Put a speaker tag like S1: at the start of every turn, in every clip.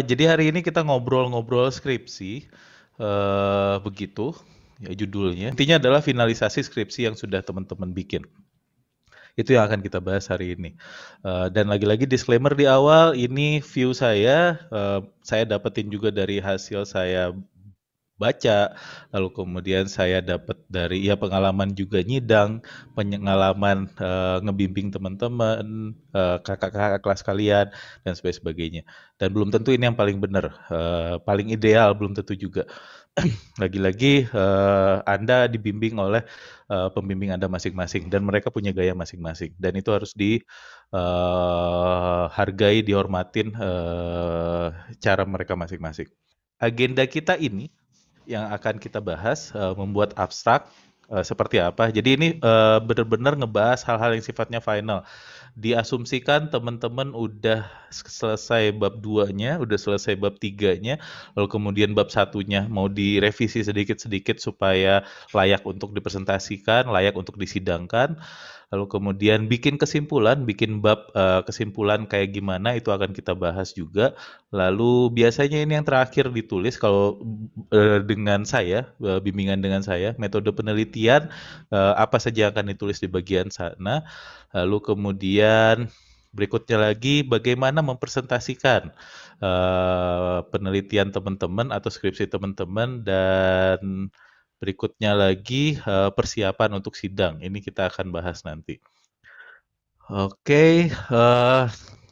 S1: Jadi hari ini kita ngobrol-ngobrol skripsi, begitu ya judulnya. Intinya adalah finalisasi skripsi yang sudah teman-teman bikin. Itu yang akan kita bahas hari ini. Dan lagi-lagi disclaimer di awal, ini view saya dapetin juga dari hasil saya baca, lalu kemudian saya dapat dari ya pengalaman juga nyidang, pengalaman ngebimbing teman-teman, kakak-kakak kelas kalian dan sebagainya. Dan belum tentu ini yang paling benar, paling ideal belum tentu juga. Lagi-lagi Anda dibimbing oleh pembimbing Anda masing-masing dan mereka punya gaya masing-masing dan itu harus dihargai, dihormatin cara mereka masing-masing. Agenda kita ini yang akan kita bahas membuat abstrak seperti apa. Jadi ini benar-benar ngebahas hal-hal yang sifatnya final. Diasumsikan teman-teman udah selesai bab 2-nya, udah selesai bab 3-nya, lalu kemudian bab 1-nya mau direvisi sedikit-sedikit supaya layak untuk dipresentasikan, layak untuk disidangkan. Lalu kemudian bikin kesimpulan, bikin bab kesimpulan kayak gimana itu akan kita bahas juga. Lalu biasanya ini yang terakhir ditulis kalau dengan saya, bimbingan dengan saya, metode penelitian apa saja yang akan ditulis di bagian sana. Lalu kemudian berikutnya lagi bagaimana mempresentasikan penelitian teman-teman atau skripsi teman-teman dan berikutnya lagi persiapan untuk sidang. Ini kita akan bahas nanti. Oke,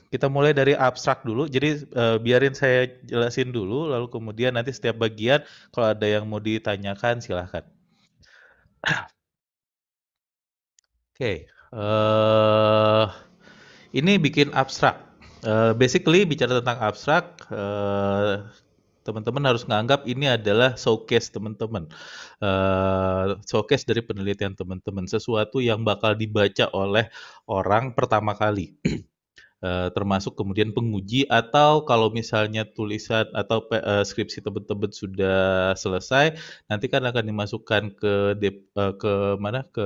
S1: kita mulai dari abstrak dulu. Jadi biarin saya jelasin dulu, lalu kemudian nanti setiap bagian kalau ada yang mau ditanyakan silahkan. Oke, ini bikin abstrak. Basically bicara tentang abstrak, teman-teman harus menganggap ini adalah showcase teman-teman, showcase dari penelitian teman-teman, sesuatu yang bakal dibaca oleh orang pertama kali. Termasuk kemudian penguji atau kalau misalnya tulisan atau skripsi teman-teman sudah selesai, nanti kan akan dimasukkan ke mana ke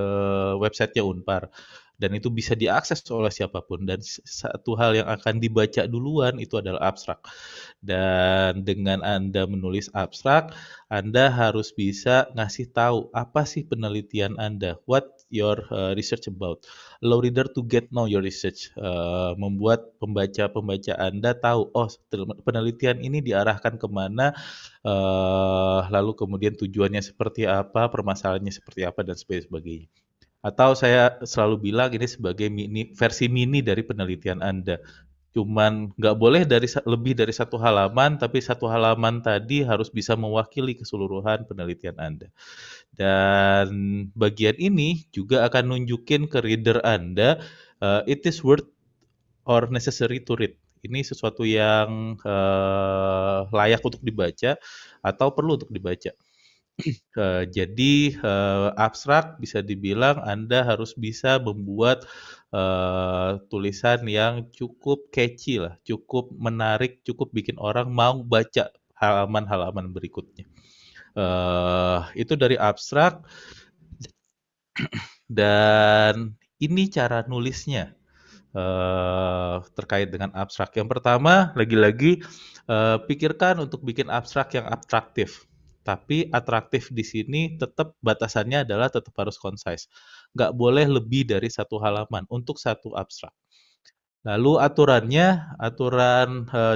S1: websitenya Unpar dan itu bisa diakses oleh siapapun dan satu hal yang akan dibaca duluan itu adalah abstrak. Dan dengan Anda menulis abstrak, Anda harus bisa ngasih tahu apa sih penelitian Anda, what your research about. Allow reader to get know your research, membuat pembaca Anda tahu, oh penelitian ini diarahkan kemana, lalu kemudian tujuannya seperti apa, permasalahannya seperti apa, dan sebagainya. Atau saya selalu bilang ini sebagai versi mini dari penelitian Anda. Cuman nggak boleh lebih dari satu halaman, tapi satu halaman tadi harus bisa mewakili keseluruhan penelitian Anda. Dan bagian ini juga akan nunjukin ke reader Anda, it is worth or necessary to read. Ini sesuatu yang layak untuk dibaca atau perlu untuk dibaca. Jadi abstrak bisa dibilang Anda harus bisa membuat tulisan yang cukup catchy lah, cukup menarik, cukup bikin orang mau baca halaman-halaman berikutnya. Itu dari abstrak dan ini cara nulisnya terkait dengan abstrak. Yang pertama, lagi-lagi pikirkan untuk bikin abstrak yang atraktif. Tapi atraktif di sini tetap batasannya adalah tetap harus concise. Nggak boleh lebih dari satu halaman untuk satu abstrak. Lalu aturan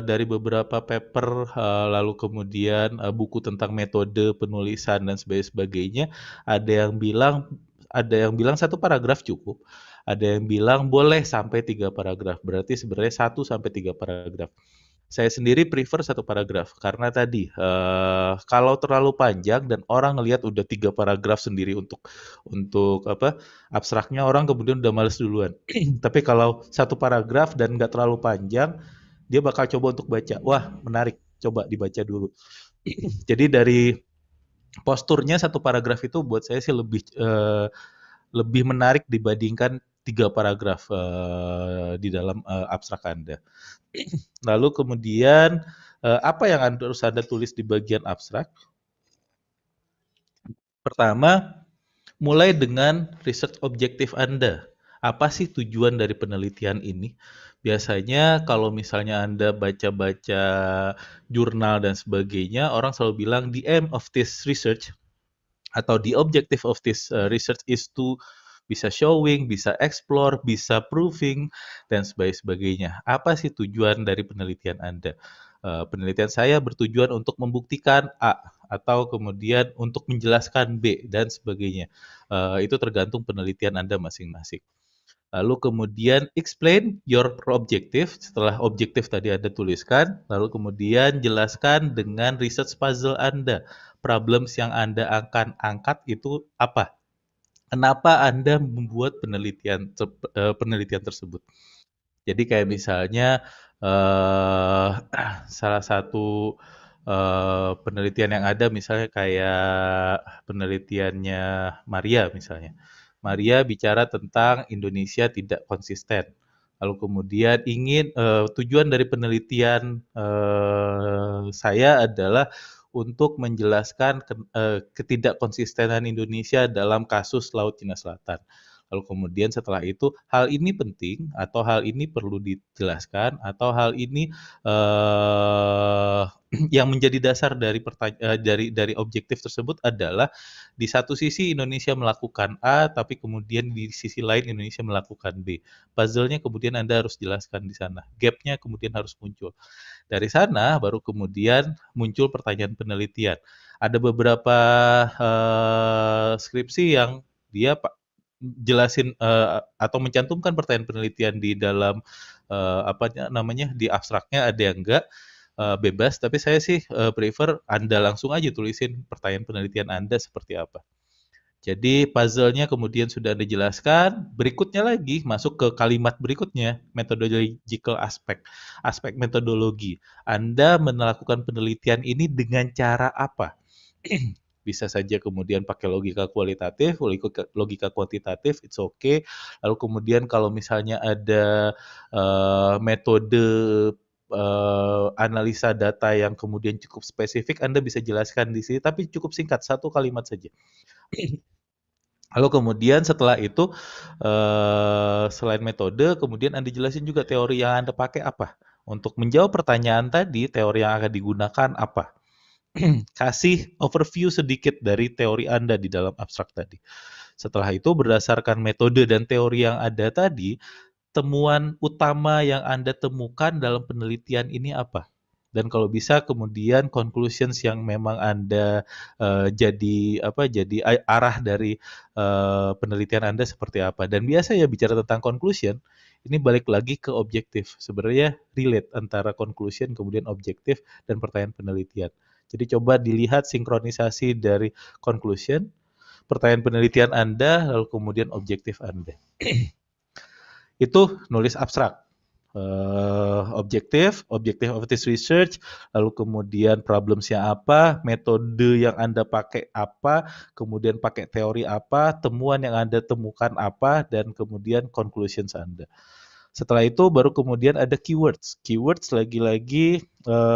S1: dari beberapa paper, lalu kemudian buku tentang metode penulisan dan sebagainya, ada yang bilang satu paragraf cukup, ada yang bilang boleh sampai 3 paragraf. Berarti sebenarnya 1 sampai 3 paragraf. Saya sendiri prefer 1 paragraf karena tadi kalau terlalu panjang dan orang ngelihat udah 3 paragraf sendiri untuk apa abstraknya orang kemudian udah males duluan. Tapi kalau 1 paragraf dan nggak terlalu panjang, dia bakal coba untuk baca. Wah menarik, coba dibaca dulu. Jadi dari posturnya 1 paragraf itu buat saya sih lebih menarik dibandingkan 3 paragraf di dalam abstrak Anda. Lalu kemudian apa yang harus Anda tulis di bagian abstrak? Pertama, mulai dengan research objektif Anda. Apa sih tujuan dari penelitian ini? Biasanya kalau misalnya Anda baca-baca jurnal dan sebagainya, orang selalu bilang the aim of this research atau the objective of this research is to bisa showing, bisa explore, bisa proving, dan sebagainya. Apa sih tujuan dari penelitian Anda? Penelitian saya bertujuan untuk membuktikan A, atau kemudian untuk menjelaskan B, dan sebagainya. Itu tergantung penelitian Anda masing-masing. Lalu kemudian explain your objective, setelah objektif tadi Anda tuliskan, lalu kemudian jelaskan dengan research puzzle Anda. Problems yang Anda akan angkat itu apa? Kenapa Anda membuat penelitian tersebut? Jadi kayak misalnya eh, salah satu penelitian yang ada misalnya kayak penelitiannya Maria misalnya. Maria bicara tentang Indonesia tidak konsisten. Lalu kemudian tujuan dari penelitian saya adalah untuk menjelaskan ketidakkonsistenan Indonesia dalam kasus Laut Cina Selatan. Lalu kemudian setelah itu hal ini penting atau hal ini perlu dijelaskan atau hal ini eh, yang menjadi dasar dari objektif tersebut adalah di satu sisi Indonesia melakukan A tapi kemudian di sisi lain Indonesia melakukan B. Puzzle-nya kemudian Anda harus jelaskan di sana. Gap-nya kemudian harus muncul. Dari sana baru kemudian muncul pertanyaan penelitian. Ada beberapa skripsi yang dia jelasin atau mencantumkan pertanyaan penelitian di dalam apa namanya di abstraknya, ada yang enggak, bebas. Tapi saya sih prefer Anda langsung aja tulisin pertanyaan penelitian Anda seperti apa. Jadi puzzle-nya kemudian sudah Anda jelaskan, berikutnya lagi masuk ke kalimat berikutnya, methodological aspect, aspek metodologi. Anda melakukan penelitian ini dengan cara apa? Bisa saja kemudian pakai logika kualitatif, logika kuantitatif, it's okay. Lalu kemudian kalau misalnya ada metode analisa data yang kemudian cukup spesifik, Anda bisa jelaskan di sini, tapi cukup singkat, satu kalimat saja. Lalu kemudian setelah itu, selain metode, kemudian Anda jelasin juga teori yang Anda pakai apa. Untuk menjawab pertanyaan tadi, teori yang akan digunakan apa. Kasih overview sedikit dari teori Anda di dalam abstrak tadi. Setelah itu, berdasarkan metode dan teori yang ada tadi, temuan utama yang Anda temukan dalam penelitian ini apa? Dan kalau bisa kemudian conclusions yang memang Anda jadi arah dari penelitian Anda seperti apa. Dan biasa ya bicara tentang conclusion, ini balik lagi ke objektif. Sebenarnya relate antara conclusion kemudian objektif dan pertanyaan penelitian. Jadi coba dilihat sinkronisasi dari conclusion, pertanyaan penelitian Anda, lalu kemudian objektif Anda. Itu nulis abstrak. Objektif of this research, lalu kemudian problemsnya apa, metode yang Anda pakai apa, kemudian pakai teori apa, temuan yang Anda temukan apa, dan kemudian conclusions Anda. Setelah itu baru kemudian ada keywords. Keywords lagi-lagi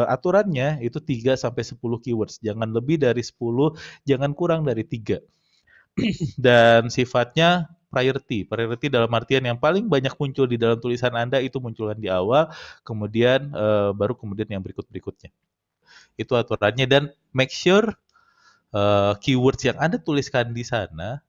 S1: aturannya itu 3 sampai 10 keywords. Jangan lebih dari 10, jangan kurang dari 3. Dan sifatnya priority. Priority dalam artian yang paling banyak muncul di dalam tulisan Anda itu munculkan di awal, kemudian baru kemudian yang berikut-berikutnya. Itu aturannya dan make sure keywords yang Anda tuliskan di sana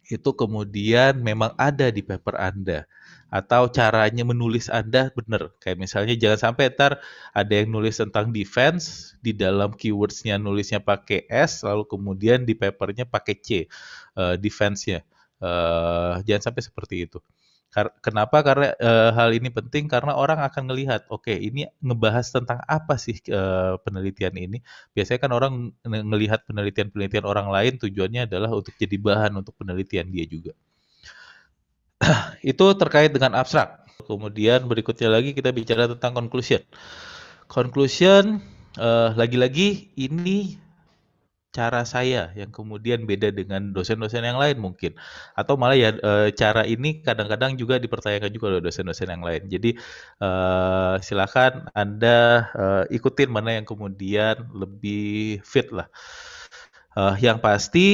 S1: itu kemudian memang ada di paper Anda. Atau caranya menulis Anda benar. Kayak misalnya jangan sampai ntar ada yang nulis tentang defense, di dalam keywords-nya nulisnya pakai S, lalu kemudian di papernya pakai C, defense-nya. Jangan sampai seperti itu. Kenapa? Karena hal ini penting karena orang akan melihat, oke, ini ngebahas tentang apa sih penelitian ini. Biasanya kan orang ngelihat penelitian-penelitian orang lain tujuannya adalah untuk jadi bahan untuk penelitian dia juga. Itu terkait dengan abstrak. Kemudian berikutnya lagi kita bicara tentang conclusion. Conclusion, lagi-lagi ini cara saya yang kemudian beda dengan dosen-dosen yang lain mungkin. Atau malah ya cara ini kadang-kadang juga dipertanyakan juga oleh dosen-dosen yang lain. Jadi silakan Anda ikutin mana yang kemudian lebih fit lah. Yang pasti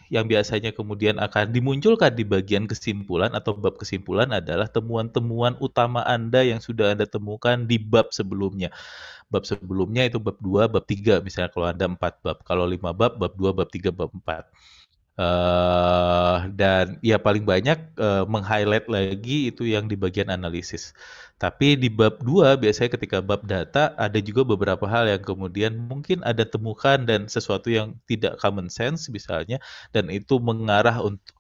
S1: yang biasanya kemudian akan dimunculkan di bagian kesimpulan atau bab kesimpulan adalah temuan-temuan utama Anda yang sudah Anda temukan di bab sebelumnya. Bab sebelumnya itu bab 2, bab 3 misalnya kalau ada 4 bab. Kalau 5 bab, bab 2, bab 3, bab 4. Dan ya paling banyak meng-highlight lagi itu yang di bagian analisis. Tapi di bab 2 biasanya ketika bab data ada juga beberapa hal yang kemudian mungkin ada temukan dan sesuatu yang tidak common sense misalnya, dan itu mengarah untuk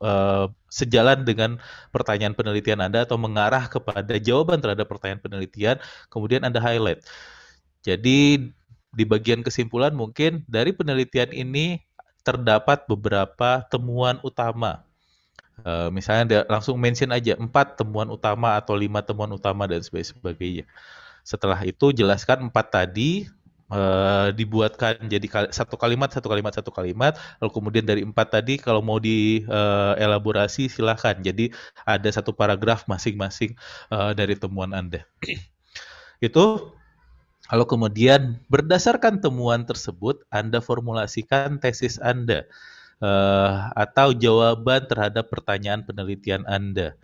S1: sejalan dengan pertanyaan penelitian Anda atau mengarah kepada jawaban terhadap pertanyaan penelitian, kemudian Anda highlight. Jadi di bagian kesimpulan mungkin dari penelitian ini terdapat beberapa temuan utama. Misalnya langsung mention aja 4 temuan utama atau 5 temuan utama dan sebagainya. Setelah itu jelaskan 4 tadi, dibuatkan jadi satu kalimat, lalu kemudian dari 4 tadi kalau mau elaborasi silahkan. Jadi ada satu paragraf masing-masing dari temuan Anda. Itu kalau kemudian berdasarkan temuan tersebut, Anda formulasikan tesis Anda atau jawaban terhadap pertanyaan penelitian Anda.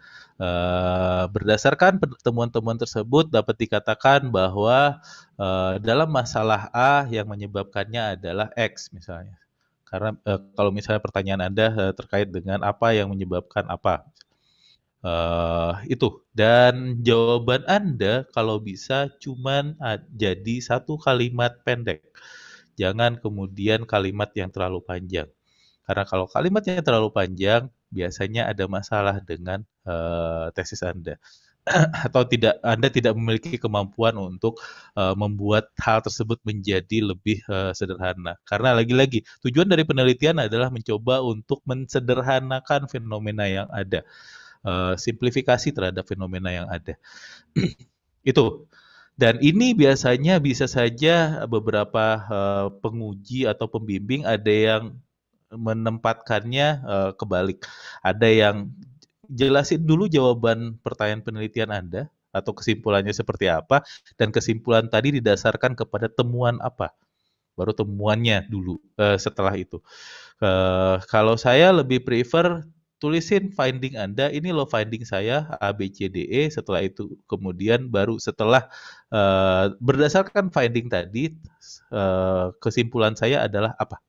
S1: Berdasarkan temuan-temuan tersebut dapat dikatakan bahwa dalam masalah A yang menyebabkannya adalah X misalnya. Karena kalau misalnya pertanyaan Anda terkait dengan apa yang menyebabkan apa. Itu. Dan jawaban Anda kalau bisa cuman jadi satu kalimat pendek. Jangan kemudian kalimat yang terlalu panjang. Karena kalau kalimatnya terlalu panjang, biasanya ada masalah dengan tesis Anda. Atau Anda tidak memiliki kemampuan untuk membuat hal tersebut menjadi lebih sederhana. Karena lagi-lagi tujuan dari penelitian adalah mencoba untuk mensederhanakan fenomena yang ada. Simplifikasi terhadap fenomena yang ada. Itu. Dan ini biasanya bisa saja beberapa penguji atau pembimbing ada yang menempatkannya kebalik. Ada yang jelasin dulu jawaban pertanyaan penelitian Anda atau kesimpulannya seperti apa, dan kesimpulan tadi didasarkan kepada temuan apa. Baru temuannya dulu setelah itu. Kalau saya lebih prefer tulisin finding Anda, ini loh finding saya A, B, C, D, E, setelah itu kemudian baru setelah berdasarkan finding tadi, kesimpulan saya adalah apa.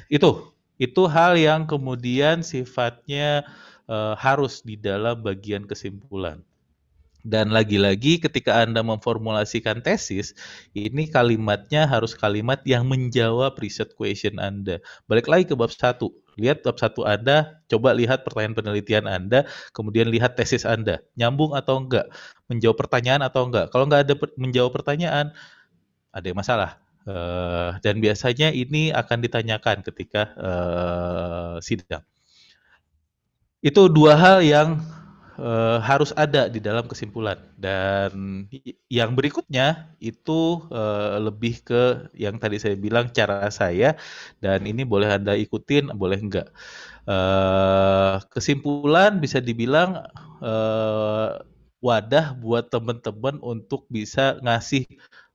S1: Itu hal yang kemudian sifatnya harus di dalam bagian kesimpulan. Dan lagi-lagi ketika Anda memformulasikan tesis, ini kalimatnya harus kalimat yang menjawab riset question Anda. Balik lagi ke bab 1. Lihat bab 1 Anda, coba lihat pertanyaan penelitian Anda, kemudian lihat tesis Anda. Nyambung atau enggak? Menjawab pertanyaan atau enggak? Kalau enggak ada menjawab pertanyaan, ada yang masalah. Dan biasanya ini akan ditanyakan ketika sidang. Itu dua hal yang harus ada di dalam kesimpulan. Dan yang berikutnya itu lebih ke yang tadi saya bilang cara saya, dan ini boleh Anda ikutin, boleh enggak. Kesimpulan bisa dibilang wadah buat teman-teman untuk bisa ngasih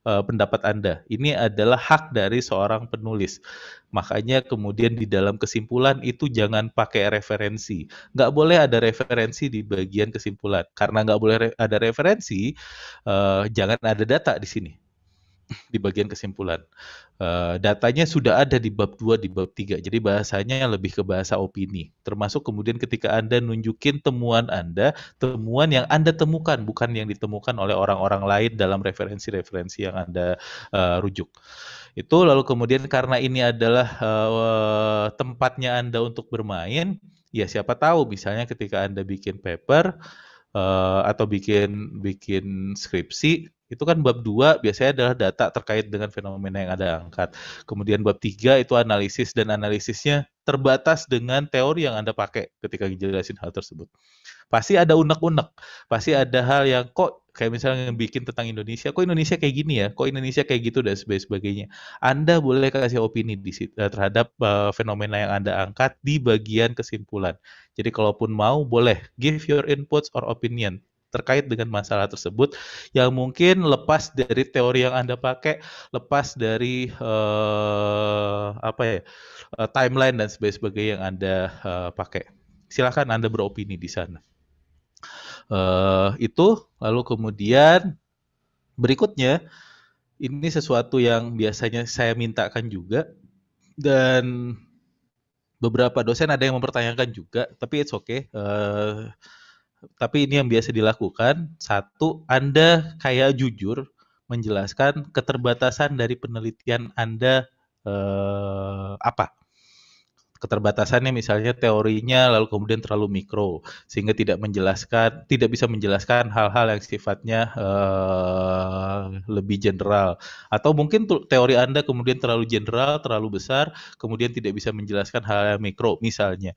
S1: pendapat Anda. Ini adalah hak dari seorang penulis. Makanya kemudian di dalam kesimpulan itu jangan pakai referensi. Nggak boleh ada referensi di bagian kesimpulan. Karena nggak boleh ada referensi, jangan ada data di sini, di bagian kesimpulan. Datanya sudah ada di bab 2, di bab 3. Jadi bahasanya lebih ke bahasa opini. Termasuk kemudian ketika Anda nunjukin temuan Anda, temuan yang Anda temukan, bukan yang ditemukan oleh orang-orang lain dalam referensi-referensi yang Anda rujuk. Itu lalu kemudian karena ini adalah tempatnya Anda untuk bermain, ya siapa tahu misalnya ketika Anda bikin paper atau bikin skripsi, itu kan bab 2 biasanya adalah data terkait dengan fenomena yang Anda angkat. Kemudian bab 3 itu analisis, dan analisisnya terbatas dengan teori yang Anda pakai ketika ngejelasin hal tersebut. Pasti ada unek-unek, pasti ada hal yang kok kayak misalnya bikin tentang Indonesia, kok Indonesia kayak gini ya, kok Indonesia kayak gitu dan sebagainya. Anda boleh kasih opini terhadap fenomena yang Anda angkat di bagian kesimpulan. Jadi kalaupun mau boleh give your inputs or opinion terkait dengan masalah tersebut yang mungkin lepas dari teori yang Anda pakai, lepas dari timeline dan sebagainya yang Anda pakai. Silakan Anda beropini di sana. Itu lalu kemudian berikutnya ini sesuatu yang biasanya saya mintakan juga dan beberapa dosen ada yang mempertanyakan juga, tapi it's okay. Tapi ini yang biasa dilakukan. Satu, Anda kayak jujur menjelaskan keterbatasan dari penelitian Anda apa. Keterbatasannya misalnya teorinya lalu kemudian terlalu mikro sehingga tidak bisa menjelaskan hal-hal yang sifatnya lebih general, atau mungkin teori Anda kemudian terlalu general, terlalu besar, kemudian tidak bisa menjelaskan hal yang mikro misalnya,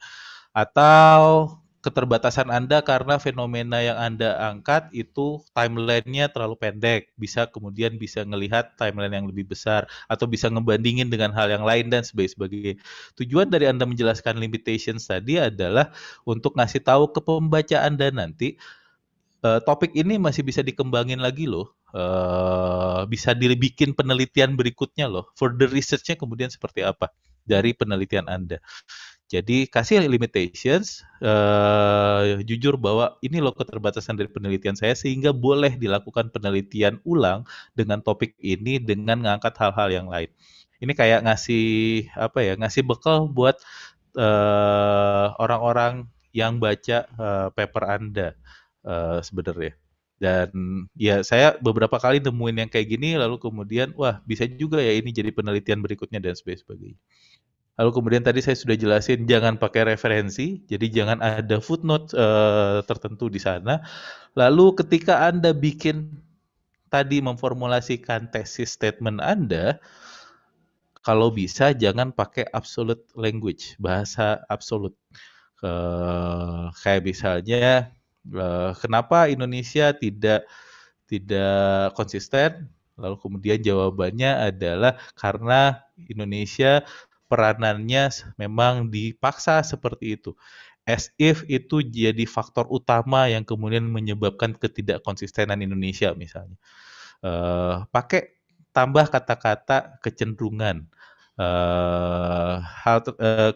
S1: atau keterbatasan Anda karena fenomena yang Anda angkat itu timeline-nya terlalu pendek, kemudian bisa ngelihat timeline yang lebih besar, atau bisa ngebandingin dengan hal yang lain dan sebagainya. Tujuan dari Anda menjelaskan limitations tadi adalah untuk ngasih tahu ke pembaca Anda nanti, topik ini masih bisa dikembangin lagi loh, bisa dibikin penelitian berikutnya loh, further research-nya kemudian seperti apa dari penelitian Anda. Jadi kasih limitations, jujur bahwa ini loh keterbatasan dari penelitian saya sehingga boleh dilakukan penelitian ulang dengan topik ini dengan mengangkat hal-hal yang lain. Ini kayak ngasih bekal buat orang-orang yang baca paper Anda sebenarnya. Dan ya saya beberapa kali nemuin yang kayak gini lalu kemudian wah bisa juga ya ini jadi penelitian berikutnya dan sebagainya. Lalu kemudian tadi saya sudah jelasin jangan pakai referensi, jadi jangan ada footnote tertentu di sana. Lalu ketika Anda memformulasikan tesis statement Anda, kalau bisa jangan pakai absolute language, bahasa absolut. Kayak misalnya kenapa Indonesia tidak konsisten? Lalu kemudian jawabannya adalah karena Indonesia peranannya memang dipaksa seperti itu. As if itu jadi faktor utama yang kemudian menyebabkan ketidakkonsistenan Indonesia misalnya. Tambah kata-kata kecenderungan.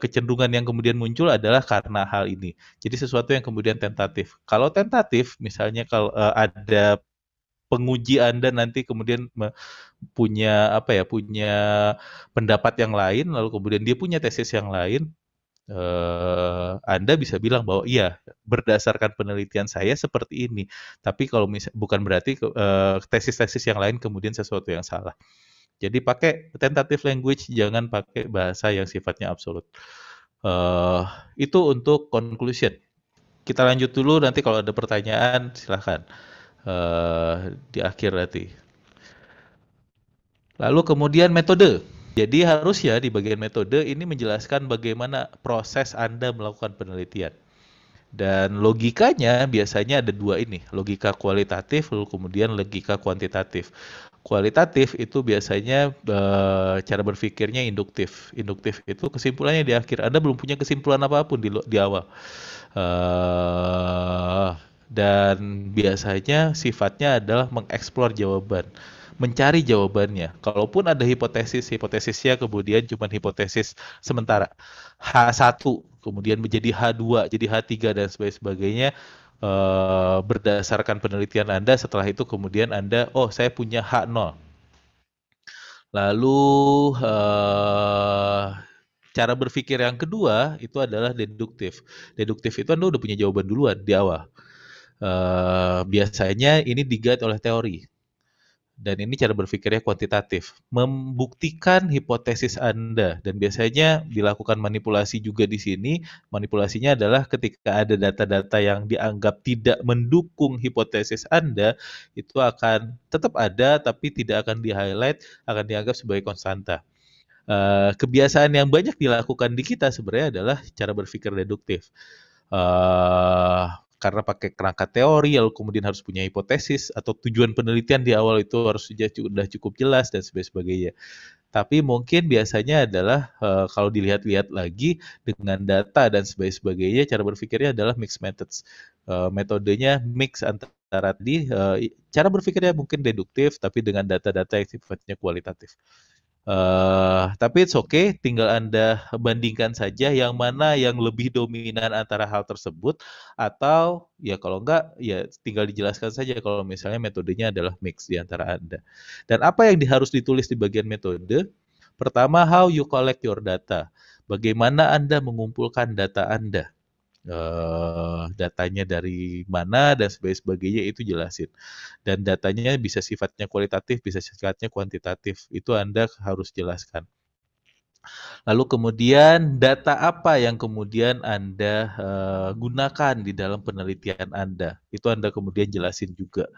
S1: Kecenderungan yang kemudian muncul adalah karena hal ini. Jadi sesuatu yang kemudian tentatif. Kalau tentatif, misalnya kalau ada penguji Anda nanti kemudian punya pendapat yang lain, lalu kemudian dia punya tesis yang lain, Anda bisa bilang bahwa iya berdasarkan penelitian saya seperti ini. Tapi kalau bukan berarti tesis-tesis yang lain kemudian sesuatu yang salah. Jadi pakai tentative language, jangan pakai bahasa yang sifatnya absolut. Itu untuk conclusion. Kita lanjut dulu, nanti kalau ada pertanyaan silahkan di akhir nanti. Lalu kemudian metode. Jadi harusnya di bagian metode ini menjelaskan bagaimana proses Anda melakukan penelitian. Dan logikanya biasanya ada dua ini, logika kualitatif lalu kemudian logika kuantitatif. Kualitatif itu biasanya cara berpikirnya induktif. Induktif itu kesimpulannya di akhir. Anda belum punya kesimpulan apapun di awal. Dan biasanya sifatnya adalah mengeksplor jawaban, mencari jawabannya. Kalaupun ada hipotesisnya kemudian cuma hipotesis sementara. H1 kemudian menjadi H2, jadi H3 dan sebagainya. Berdasarkan penelitian Anda, setelah itu kemudian Anda, saya punya H0. Lalu cara berpikir yang kedua itu adalah deduktif. Deduktif itu Anda udah punya jawaban duluan di awal. Biasanya ini di-guide oleh teori. Dan ini cara berpikirnya kuantitatif, membuktikan hipotesis Anda, dan biasanya dilakukan manipulasi juga di sini. Manipulasinya adalah ketika ada data-data yang dianggap tidak mendukung hipotesis Anda, itu akan tetap ada tapi tidak akan di-highlight, akan dianggap sebagai konstanta. Kebiasaan yang banyak dilakukan di kita sebenarnya adalah cara berpikir deduktif. Karena pakai kerangka teori, lalu kemudian harus punya hipotesis atau tujuan penelitian di awal itu harus sudah cukup jelas dan sebagainya. Tapi mungkin biasanya adalah kalau dilihat-lihat lagi dengan data dan sebagainya, cara berpikirnya adalah mixed methods. Metodenya mix antara tadi, cara berpikirnya mungkin deduktif, tapi dengan data-data yang sifatnya kualitatif. Tapi it's okay, tinggal Anda bandingkan saja yang mana yang lebih dominan antara hal tersebut, atau ya kalau enggak, ya tinggal dijelaskan saja kalau misalnya metodenya adalah mix di antara Anda. Dan apa yang harus ditulis di bagian metode? Pertama, how you collect your data. Bagaimana Anda mengumpulkan data Anda? Datanya dari mana dan sebagainya itu jelasin. Dan datanya bisa sifatnya kualitatif, bisa sifatnya kuantitatif. Itu Anda harus jelaskan. Lalu kemudian data apa yang kemudian Anda gunakan di dalam penelitian Anda. Itu Anda kemudian jelasin juga.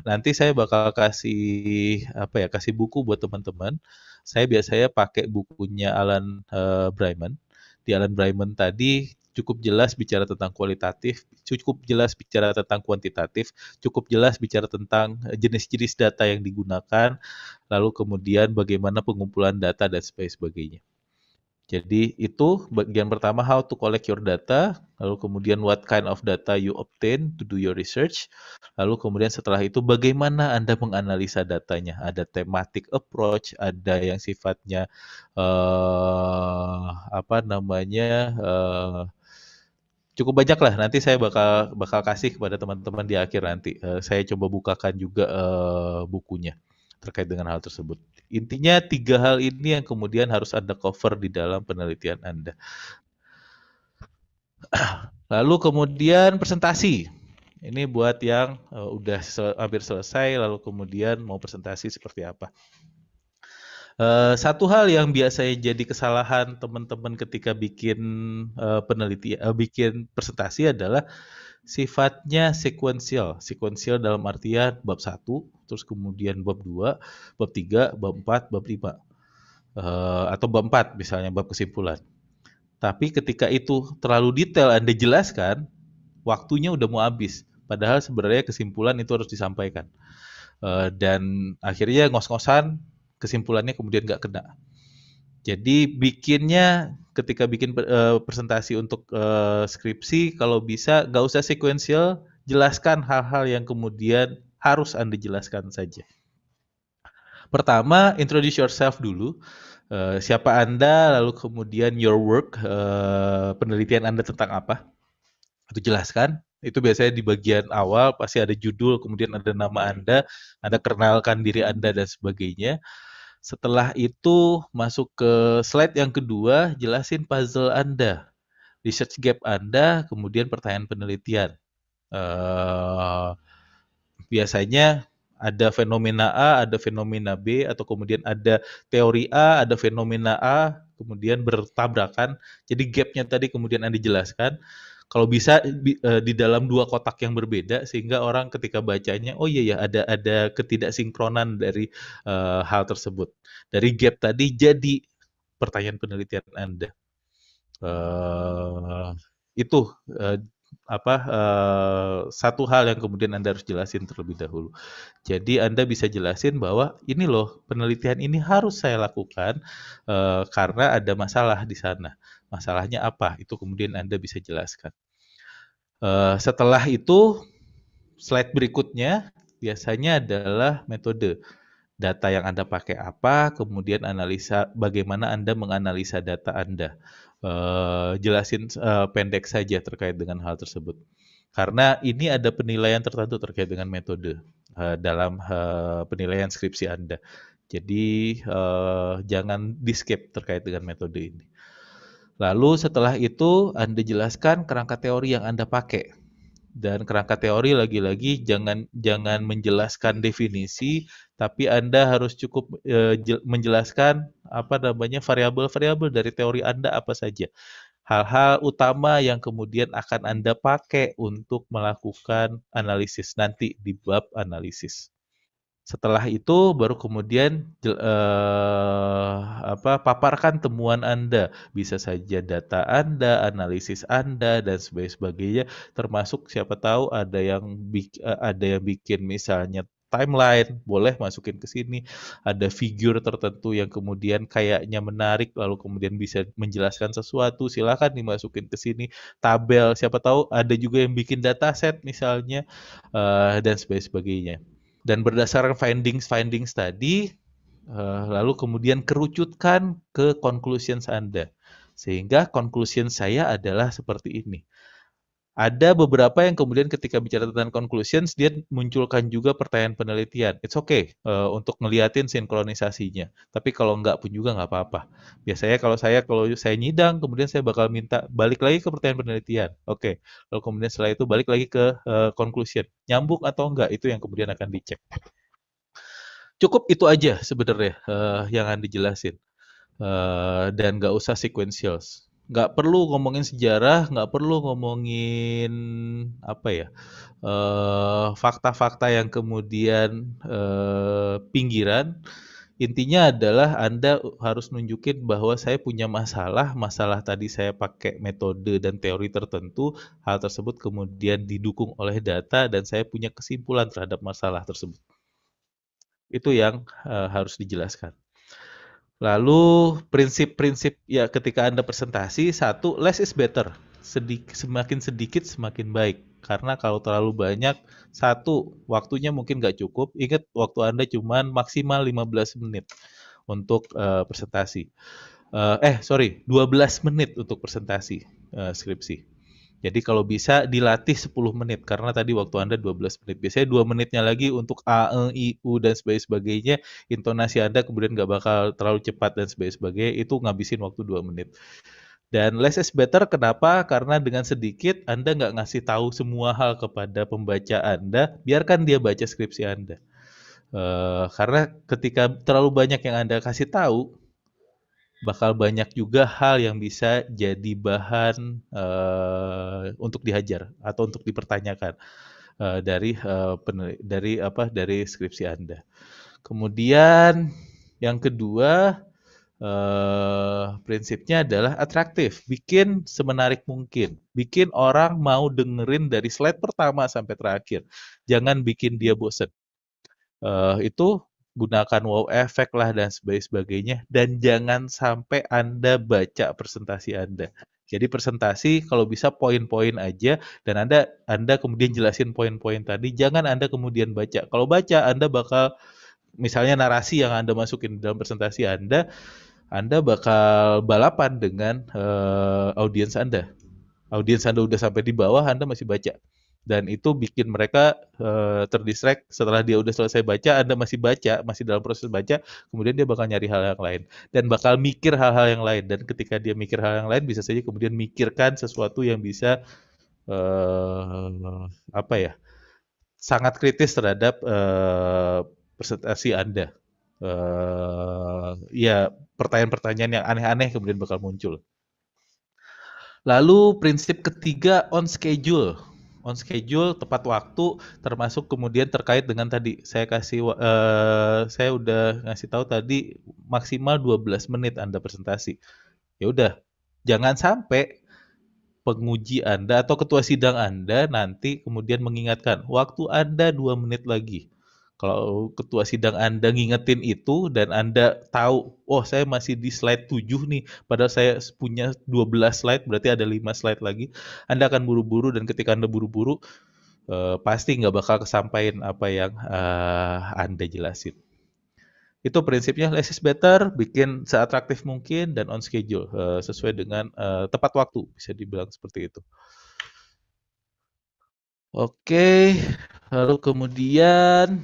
S1: Nanti saya bakal kasih buku buat teman-teman. Saya biasanya pakai bukunya Alan Bryman. Di Alan Bryman tadi cukup jelas bicara tentang kualitatif, cukup jelas bicara tentang kuantitatif, cukup jelas bicara tentang jenis-jenis data yang digunakan, lalu kemudian bagaimana pengumpulan data dan sebagainya. Jadi itu bagian pertama, how to collect your data, lalu kemudian what kind of data you obtain to do your research, lalu kemudian setelah itu bagaimana Anda menganalisa datanya. Ada thematic approach, ada yang sifatnya cukup banyak lah. Nanti saya bakal kasih kepada teman-teman di akhir nanti. Saya coba bukakan juga bukunya terkait dengan hal tersebut. Intinya 3 hal ini yang kemudian harus Anda cover di dalam penelitian Anda. Lalu kemudian presentasi. Ini buat yang udah hampir selesai, lalu kemudian mau presentasi seperti apa. Satu hal yang biasanya jadi kesalahan teman-teman ketika bikin bikin presentasi adalah sifatnya sekuensial. Sekuensial dalam artian bab 1, terus kemudian bab 2, bab 3, bab 4, bab 5. Atau bab 4 misalnya, bab kesimpulan. Tapi ketika itu terlalu detail Anda jelaskan, waktunya udah mau habis. Padahal sebenarnya kesimpulan itu harus disampaikan. Dan akhirnya ngos-ngosan, kesimpulannya kemudian nggak kena. Jadi ketika bikin presentasi untuk skripsi, kalau bisa nggak usah sekuensial, jelaskan hal-hal yang kemudian harus Anda jelaskan saja. Pertama, introduce yourself dulu. Siapa Anda, lalu kemudian your work, penelitian Anda tentang apa, itu jelaskan. Itu biasanya di bagian awal pasti ada judul, kemudian ada nama Anda kenalkan diri Anda dan sebagainya. Setelah itu masuk ke slide yang kedua, jelasin puzzle Anda, research gap Anda, kemudian pertanyaan penelitian. Biasanya ada fenomena A, ada fenomena B, atau kemudian ada teori A, ada fenomena A, kemudian bertabrakan. Jadi gapnya tadi kemudian Anda jelaskan. Kalau bisa di dalam 2 kotak yang berbeda, sehingga orang ketika bacanya, oh iya ya ada ketidaksinkronan dari hal tersebut. Dari gap tadi jadi pertanyaan penelitian Anda. Itu satu hal yang kemudian Anda harus jelasin terlebih dahulu. Jadi Anda bisa jelasin bahwa ini loh, penelitian ini harus saya lakukan karena ada masalah di sana. Masalahnya apa? Itu kemudian Anda bisa jelaskan. Setelah itu, slide berikutnya biasanya adalah metode. Data yang Anda pakai apa, kemudian analisa bagaimana Anda menganalisa data Anda. Jelasin pendek saja terkait dengan hal tersebut. Karena ini ada penilaian tertentu terkait dengan metode dalam penilaian skripsi Anda. Jadi jangan di-skip terkait dengan metode ini. Lalu setelah itu Anda jelaskan kerangka teori yang Anda pakai. Dan kerangka teori lagi-lagi jangan menjelaskan definisi, tapi Anda harus cukup menjelaskan variabel-variabel dari teori Anda apa saja. Hal-hal utama yang kemudian akan Anda pakai untuk melakukan analisis nanti di bab analisis. Setelah itu baru kemudian paparkan temuan Anda. Bisa saja data Anda, analisis Anda dan sebagainya, termasuk siapa tahu ada yang bikin misalnya timeline, boleh masukin ke sini. Ada figur tertentu yang kemudian kayaknya menarik, lalu kemudian bisa menjelaskan sesuatu, silakan dimasukin ke sini. Tabel, siapa tahu ada juga yang bikin dataset misalnya, dan sebagainya. Dan berdasarkan findings tadi, lalu kemudian kerucutkan ke conclusions Anda. Sehingga conclusion saya adalah seperti ini. Ada beberapa yang kemudian ketika bicara tentang conclusions, dia munculkan juga pertanyaan penelitian. It's okay untuk ngeliatin sinkronisasinya. Tapi kalau enggak pun juga nggak apa-apa. Biasanya kalau saya nyidang, kemudian saya bakal minta balik lagi ke pertanyaan penelitian. Oke. Lalu kemudian setelah itu balik lagi ke conclusion. Nyambung atau enggak, itu yang kemudian akan dicek. Cukup itu aja sebenarnya yang akan dijelasin. Dan nggak usah sequentials. Nggak perlu ngomongin sejarah, nggak perlu ngomongin apa ya, fakta-fakta yang kemudian pinggiran. Intinya adalah Anda harus nunjukin bahwa saya punya masalah tadi saya pakai metode dan teori tertentu, hal tersebut kemudian didukung oleh data dan saya punya kesimpulan terhadap masalah tersebut. Itu yang harus dijelaskan. Lalu prinsip-prinsip ya ketika Anda presentasi, satu, less is better. Semakin sedikit semakin baik. Karena kalau terlalu banyak, satu, waktunya mungkin nggak cukup. Ingat waktu Anda cuma maksimal 15 menit untuk presentasi. 12 menit untuk presentasi skripsi. Jadi kalau bisa dilatih 10 menit karena tadi waktu Anda 12 menit. Biasanya 2 menitnya lagi untuk A, E, I, U dan sebagainya. Intonasi Anda kemudian nggak bakal terlalu cepat dan sebagainya. Itu ngabisin waktu 2 menit. Dan less is better kenapa? Karena dengan sedikit Anda nggak ngasih tahu semua hal kepada pembaca Anda. Biarkan dia baca skripsi Anda. Karena ketika terlalu banyak yang Anda kasih tahu, bakal banyak juga hal yang bisa jadi bahan untuk dihajar atau untuk dipertanyakan dari skripsi Anda. Kemudian yang kedua prinsipnya adalah atraktif, bikin semenarik mungkin, bikin orang mau dengerin dari slide pertama sampai terakhir, jangan bikin dia bosen. Itu gunakan wow effect lah dan sebagainya dan jangan sampai Anda baca presentasi Anda. Jadi presentasi kalau bisa poin-poin aja dan Anda kemudian jelasin poin-poin tadi, jangan Anda kemudian baca. Kalau baca Anda bakal misalnya narasi yang Anda masukin dalam presentasi Anda bakal balapan dengan audiens Anda. Audiens Anda udah sampai di bawah, Anda masih baca. Dan itu bikin mereka terdistract setelah dia udah selesai baca, Anda masih baca, masih dalam proses baca, kemudian dia bakal nyari hal yang lain dan bakal mikir hal-hal yang lain. Dan ketika dia mikir hal yang lain, bisa saja kemudian mikirkan sesuatu yang bisa sangat kritis terhadap presentasi Anda. Ya pertanyaan-pertanyaan yang aneh-aneh kemudian bakal muncul. Lalu prinsip ketiga on schedule. On schedule, tepat waktu, termasuk kemudian terkait dengan tadi saya udah ngasih tahu tadi maksimal 12 menit Anda presentasi. Ya udah, jangan sampai penguji Anda atau ketua sidang Anda nanti kemudian mengingatkan waktu Anda 2 menit lagi. Kalau ketua sidang Anda ngingetin itu dan Anda tahu, oh saya masih di slide 7 nih, padahal saya punya 12 slide, berarti ada 5 slide lagi. Anda akan buru-buru dan ketika Anda buru-buru, pasti nggak bakal kesampaian apa yang Anda jelasin. Itu prinsipnya less is better, bikin seatraktif mungkin dan on schedule, sesuai dengan tepat waktu, bisa dibilang seperti itu. Oke, lalu kemudian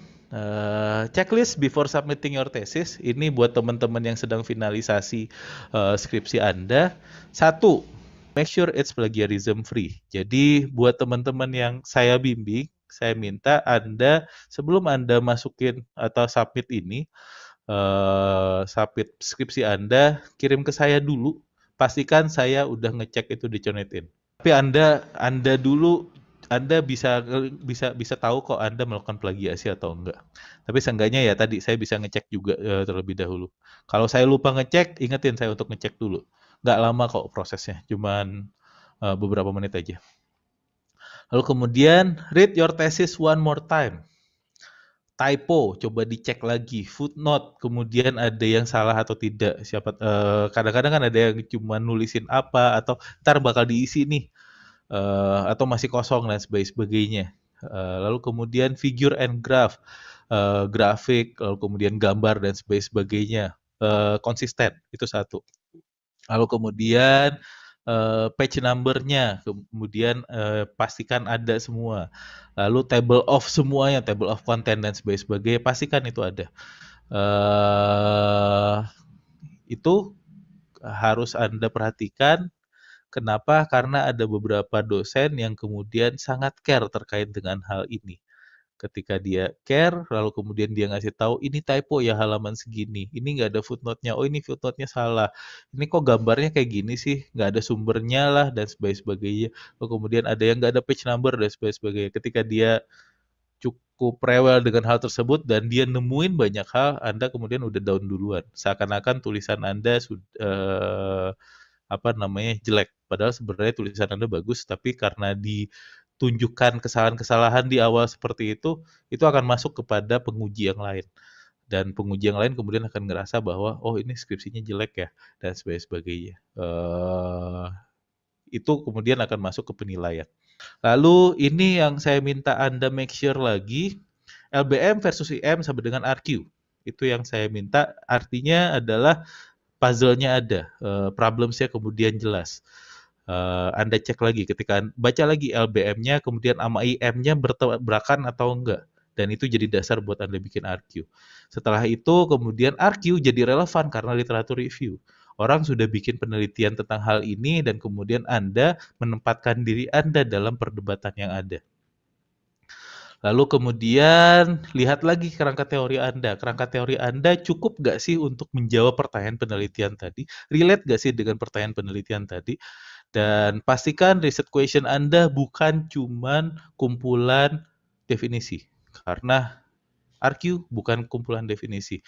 S1: checklist before submitting your thesis. Ini buat teman-teman yang sedang finalisasi skripsi Anda. 1, make sure it's plagiarism free. Jadi buat teman-teman yang saya bimbing, saya minta Anda sebelum Anda masukin atau submit ini, submit skripsi Anda, kirim ke saya dulu. Pastikan saya udah ngecek itu di Conetin. Tapi Anda dulu Anda bisa tahu kok Anda melakukan plagiasi atau enggak. Tapi seenggaknya ya tadi saya bisa ngecek juga terlebih dahulu. Kalau saya lupa ngecek, ingetin saya untuk ngecek dulu. Nggak lama kok prosesnya, cuman beberapa menit aja. Lalu kemudian read your thesis one more time. typo, coba dicek lagi, footnote, kemudian ada yang salah atau tidak. Kadang-kadang kan ada yang cuma nulisin apa atau ntar bakal diisi nih, atau masih kosong dan sebagainya. Lalu kemudian figure and graph, grafik, lalu kemudian gambar dan sebagainya, konsisten itu satu. Lalu kemudian page number-nya, kemudian pastikan ada semua. Lalu table of semuanya, table of content dan sebagainya, pastikan itu ada. Itu harus Anda perhatikan. Kenapa? Karena ada beberapa dosen yang kemudian sangat care terkait dengan hal ini. Ketika dia care, lalu kemudian dia ngasih tahu, ini typo ya halaman segini, ini nggak ada footnote-nya, oh ini footnote-nya salah, ini kok gambarnya kayak gini sih, nggak ada sumbernya lah, dan sebagainya. Lalu kemudian ada yang nggak ada page number, dan sebagainya. Ketika dia cukup rewel dengan hal tersebut, dan dia nemuin banyak hal, Anda kemudian udah down duluan. Seakan-akan tulisan Anda sudah jelek. Padahal sebenarnya tulisan Anda bagus, tapi karena ditunjukkan kesalahan-kesalahan di awal seperti itu akan masuk kepada penguji yang lain. Dan penguji yang lain kemudian akan ngerasa bahwa, oh ini skripsinya jelek ya, dan sebagainya. Itu kemudian akan masuk ke penilaian. Lalu ini yang saya minta Anda make sure lagi, LBM versus IM sama dengan RQ. Itu yang saya minta, artinya adalah puzzle-nya ada, problems-nya kemudian jelas. Anda cek lagi ketika baca lagi LBM-nya, kemudian sama IM-nya bertabrakan atau enggak. Dan itu jadi dasar buat Anda bikin RQ. Setelah itu kemudian RQ jadi relevan karena literatur review. Orang sudah bikin penelitian tentang hal ini dan kemudian Anda menempatkan diri Anda dalam perdebatan yang ada. Lalu kemudian lihat lagi kerangka teori Anda. Kerangka teori Anda cukup nggak sih untuk menjawab pertanyaan penelitian tadi? Relate nggak sih dengan pertanyaan penelitian tadi? Dan pastikan riset question Anda bukan cuman kumpulan definisi. Karena RQ bukan kumpulan definisi.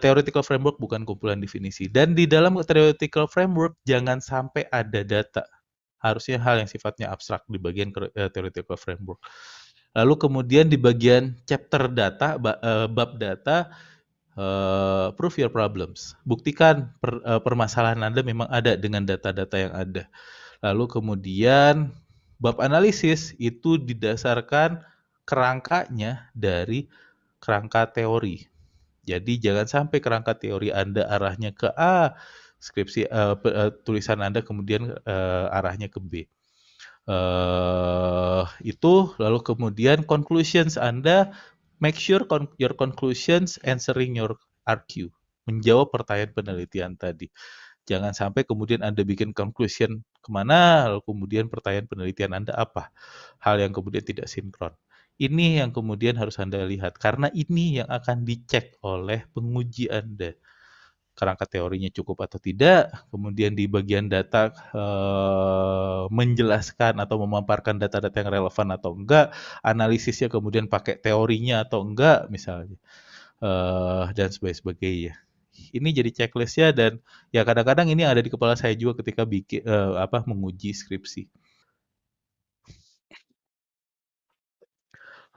S1: Theoretical framework bukan kumpulan definisi. Dan di dalam theoretical framework jangan sampai ada data. Harusnya hal yang sifatnya abstrak di bagian theoretical framework. Lalu kemudian di bagian chapter data, bab data, prove your problems. Buktikan permasalahan Anda memang ada dengan data-data yang ada. Lalu kemudian bab analisis itu didasarkan kerangkanya dari kerangka teori. Jadi jangan sampai kerangka teori Anda arahnya ke A, tulisan Anda kemudian arahnya ke B. Itu lalu kemudian conclusions Anda, make sure your conclusions answering your RQ, menjawab pertanyaan penelitian tadi. Jangan sampai kemudian Anda bikin conclusion kemana, lalu kemudian pertanyaan penelitian Anda apa, hal yang kemudian tidak sinkron. Ini yang kemudian harus Anda lihat, karena ini yang akan dicek oleh penguji Anda. Kerangka teorinya cukup atau tidak, kemudian di bagian data menjelaskan atau memaparkan data-data yang relevan atau enggak, analisisnya kemudian pakai teorinya atau enggak misalnya, dan sebagainya. Ini jadi checklistnya dan ya kadang-kadang ini ada di kepala saya juga ketika bikin menguji skripsi.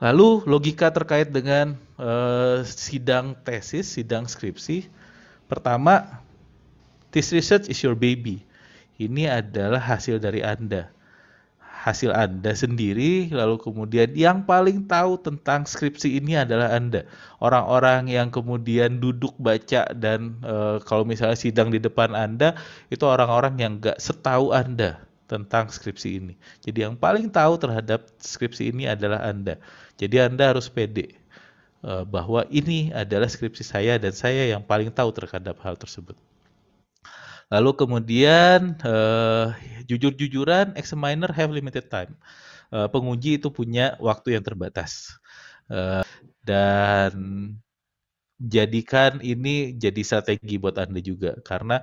S1: Lalu logika terkait dengan sidang tesis, sidang skripsi. Pertama, this research is your baby. Ini adalah hasil dari Anda. Hasil Anda sendiri, lalu kemudian yang paling tahu tentang skripsi ini adalah Anda. Orang-orang yang kemudian duduk baca dan kalau misalnya sidang di depan Anda, itu orang-orang yang nggak setahu Anda tentang skripsi ini. Jadi yang paling tahu terhadap skripsi ini adalah Anda. Jadi Anda harus pede bahwa ini adalah skripsi saya dan saya yang paling tahu terhadap hal tersebut. Lalu kemudian jujur-jujuran, examiner have limited time. Penguji itu punya waktu yang terbatas. Dan jadikan ini jadi strategi buat Anda juga. Karena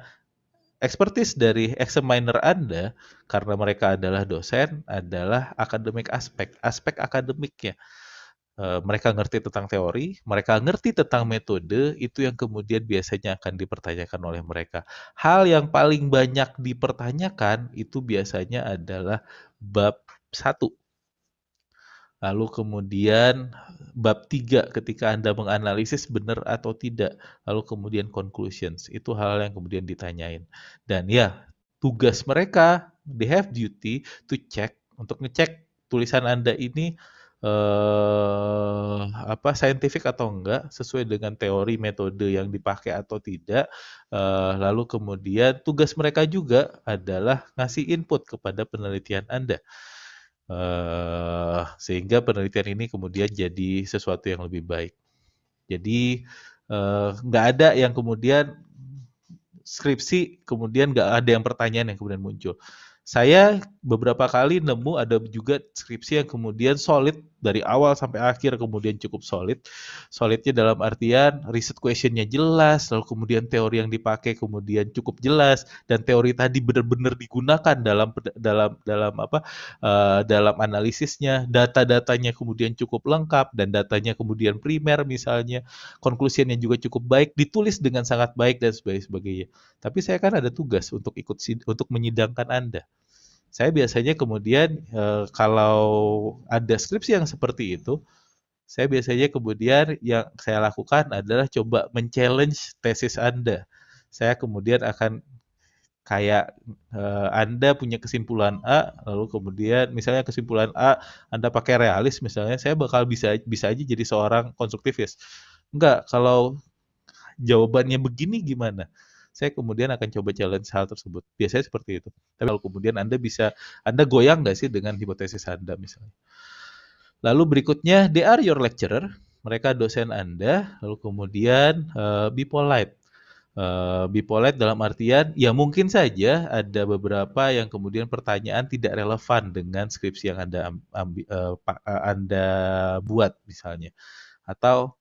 S1: expertise dari examiner Anda, karena mereka adalah dosen, adalah akademik aspek akademiknya. Mereka ngerti tentang teori, mereka ngerti tentang metode, itu yang kemudian biasanya akan dipertanyakan oleh mereka. Hal yang paling banyak dipertanyakan itu biasanya adalah bab 1. Lalu kemudian bab 3 ketika Anda menganalisis benar atau tidak. Lalu kemudian conclusions. Itu hal yang kemudian ditanyain. Dan ya, tugas mereka, they have duty to check, untuk ngecek tulisan Anda ini scientific atau enggak, sesuai dengan teori metode yang dipakai atau tidak. Lalu kemudian tugas mereka juga adalah ngasih input kepada penelitian Anda. Sehingga penelitian ini kemudian jadi sesuatu yang lebih baik. Jadi nggak ada yang kemudian skripsi kemudian nggak ada yang pertanyaan yang kemudian muncul. Saya beberapa kali nemu ada juga skripsi yang kemudian solid dari awal sampai akhir, kemudian cukup solid. Solidnya dalam artian riset questionnya jelas, lalu kemudian teori yang dipakai kemudian cukup jelas, dan teori tadi benar-benar digunakan dalam analisisnya. Data-datanya kemudian cukup lengkap dan datanya kemudian primer misalnya. Konklusinya juga cukup baik, ditulis dengan sangat baik dan sebagainya. Tapi saya kan ada tugas untuk untuk menyidangkan Anda. Saya biasanya kemudian kalau ada skripsi yang seperti itu, saya biasanya kemudian yang saya lakukan adalah coba men-challenge tesis Anda. Saya kemudian akan kayak Anda punya kesimpulan A, lalu kemudian misalnya kesimpulan A Anda pakai realis misalnya, saya bakal bisa aja jadi seorang konstruktivis. Enggak, kalau jawabannya begini gimana? Saya kemudian akan coba challenge hal tersebut. Biasanya seperti itu. Tapi kalau kemudian Anda goyang nggak sih dengan hipotesis Anda misalnya. Lalu berikutnya, they are your lecturer. Mereka dosen Anda. Lalu kemudian be polite. Be polite dalam artian, ya mungkin saja ada beberapa yang kemudian pertanyaan tidak relevan dengan skripsi yang Anda buat misalnya. Atau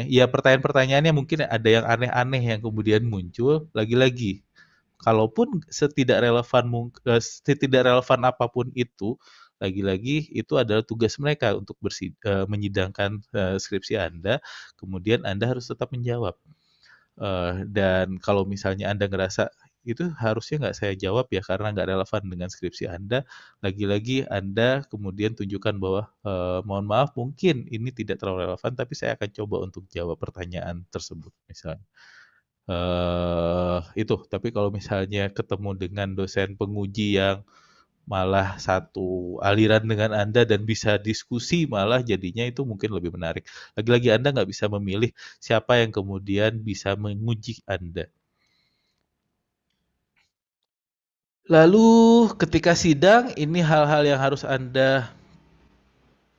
S1: ya pertanyaan-pertanyaannya mungkin ada yang aneh-aneh yang kemudian muncul. Lagi-lagi, kalaupun setidak relevan apapun itu, lagi-lagi itu adalah tugas mereka untuk menyidangkan skripsi Anda, kemudian Anda harus tetap menjawab. Dan kalau misalnya Anda ngerasa itu harusnya nggak saya jawab ya karena nggak relevan dengan skripsi Anda, lagi-lagi Anda kemudian tunjukkan bahwa mohon maaf mungkin ini tidak terlalu relevan, tapi saya akan coba untuk jawab pertanyaan tersebut misalnya. Tapi kalau misalnya ketemu dengan dosen penguji yang malah satu aliran dengan Anda dan bisa diskusi, malah jadinya itu mungkin lebih menarik. Lagi-lagi Anda nggak bisa memilih siapa yang kemudian bisa menguji Anda. Lalu ketika sidang, ini hal-hal yang harus Anda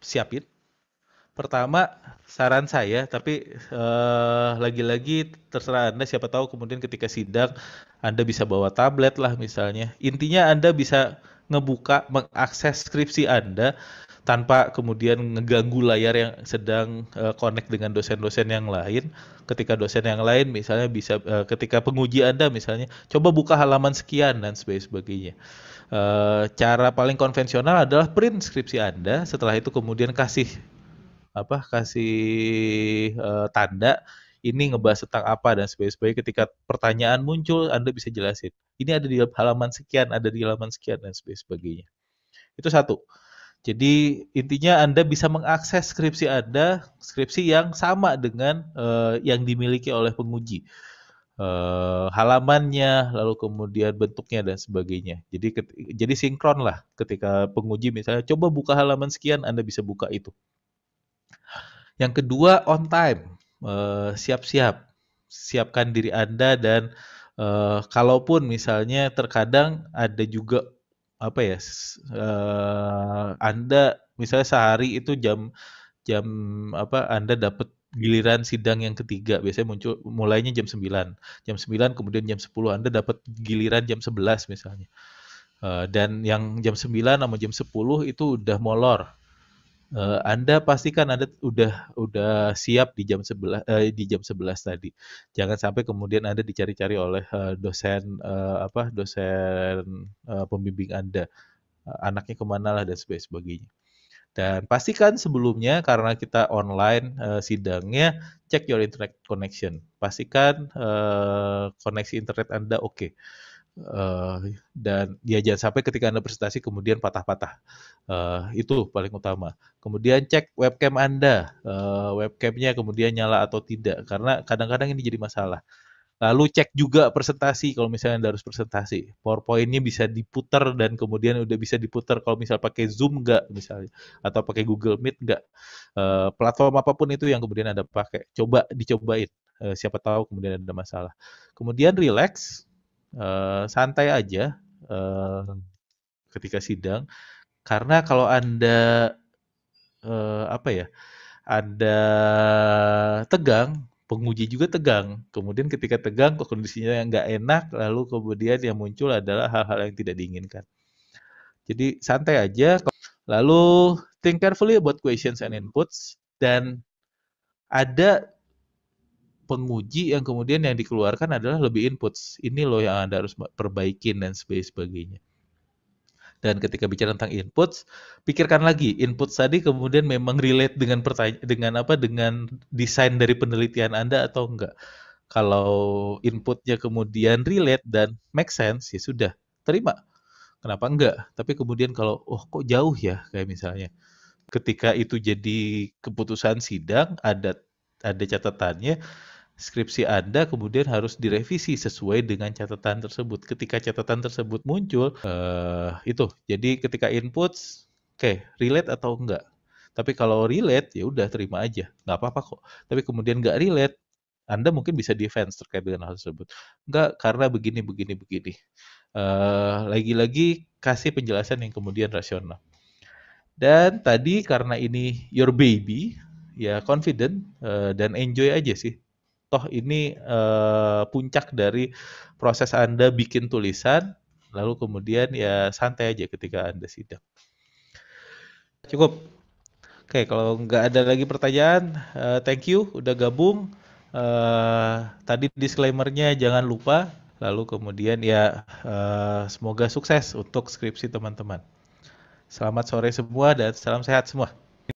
S1: siapin. Pertama, saran saya, tapi lagi-lagi terserah Anda, siapa tahu kemudian ketika sidang Anda bisa bawa tablet lah misalnya. Intinya Anda bisa ngebuka, mengakses skripsi Anda tanpa kemudian ngeganggu layar yang sedang connect dengan dosen-dosen yang lain. Ketika dosen yang lain misalnya bisa, ketika penguji Anda misalnya, coba buka halaman sekian dan sebagainya. Cara paling konvensional adalah print skripsi Anda, setelah itu kemudian kasih tanda ini ngebahas tentang apa dan sebagainya. Ketika pertanyaan muncul, Anda bisa jelasin. Ini ada di halaman sekian, ada di halaman sekian dan sebagainya. Itu satu. Jadi intinya Anda bisa mengakses skripsi Anda, skripsi yang sama dengan yang dimiliki oleh penguji. Halamannya, lalu kemudian bentuknya dan sebagainya. Jadi sinkron lah. Ketika penguji misalnya coba buka halaman sekian, Anda bisa buka itu. Yang kedua, on time. Siap-siap. Siapkan diri Anda dan kalaupun misalnya terkadang ada juga Anda misalnya sehari itu jam Anda dapat giliran sidang yang ketiga, biasanya mulainya jam 9. Jam 9 kemudian jam 10 Anda dapat giliran jam 11 misalnya. Dan yang jam 9 sama jam 10 itu udah molor. Anda pastikan Anda udah siap di jam 11 tadi. Jangan sampai kemudian Anda dicari-cari oleh dosen pembimbing Anda. Anaknya kemana lah dan sebagainya. Dan pastikan sebelumnya karena kita online sidangnya, check your internet connection. Pastikan koneksi internet Anda oke. Dan ya jangan sampai ketika Anda presentasi kemudian patah-patah. Itu paling utama. Kemudian cek webcam Anda, webcamnya kemudian nyala atau tidak, karena kadang-kadang ini jadi masalah. Lalu cek juga presentasi kalau misalnya Anda harus presentasi. PowerPoint-nya bisa diputar dan kemudian udah bisa diputar kalau misal pakai Zoom nggak misalnya, atau pakai Google Meet nggak. Platform apapun itu yang kemudian Anda pakai, dicobain. Siapa tahu kemudian ada masalah. Kemudian relax, santai aja eh, ketika sidang, karena kalau Anda apa ya, Anda tegang, penguji juga tegang. Kemudian ketika tegang, kondisinya yang nggak enak, lalu kemudian yang muncul adalah hal-hal yang tidak diinginkan. Jadi santai aja, lalu think carefully about questions and inputs, dan ada penguji yang kemudian yang dikeluarkan adalah lebih inputs. Ini loh yang Anda harus perbaikin dan sebagainya. Dan ketika bicara tentang inputs, pikirkan lagi input tadi kemudian memang relate dengan dengan desain dari penelitian Anda atau enggak. Kalau inputnya kemudian relate dan make sense, ya sudah, terima. Kenapa enggak? Tapi kemudian kalau, oh kok jauh ya, kayak misalnya. Ketika itu jadi keputusan sidang, ada catatannya, skripsi Anda kemudian harus direvisi sesuai dengan catatan tersebut. Ketika catatan tersebut muncul, itu. Jadi ketika inputs, oke, relate atau enggak. Tapi kalau relate, ya udah terima aja, nggak apa-apa kok. Tapi kemudian nggak relate, Anda mungkin bisa defense terkait dengan hal tersebut. Enggak, karena begini, begini, begini. Lagi-lagi kasih penjelasan yang kemudian rasional. Dan tadi karena ini your baby, ya confident dan enjoy aja sih. Toh ini puncak dari proses Anda bikin tulisan, lalu kemudian ya santai aja ketika Anda sidang. Cukup. Oke, kalau nggak ada lagi pertanyaan, thank you udah gabung. Tadi disclaimer-nya jangan lupa, lalu kemudian ya semoga sukses untuk skripsi teman-teman. Selamat sore semua dan salam sehat semua.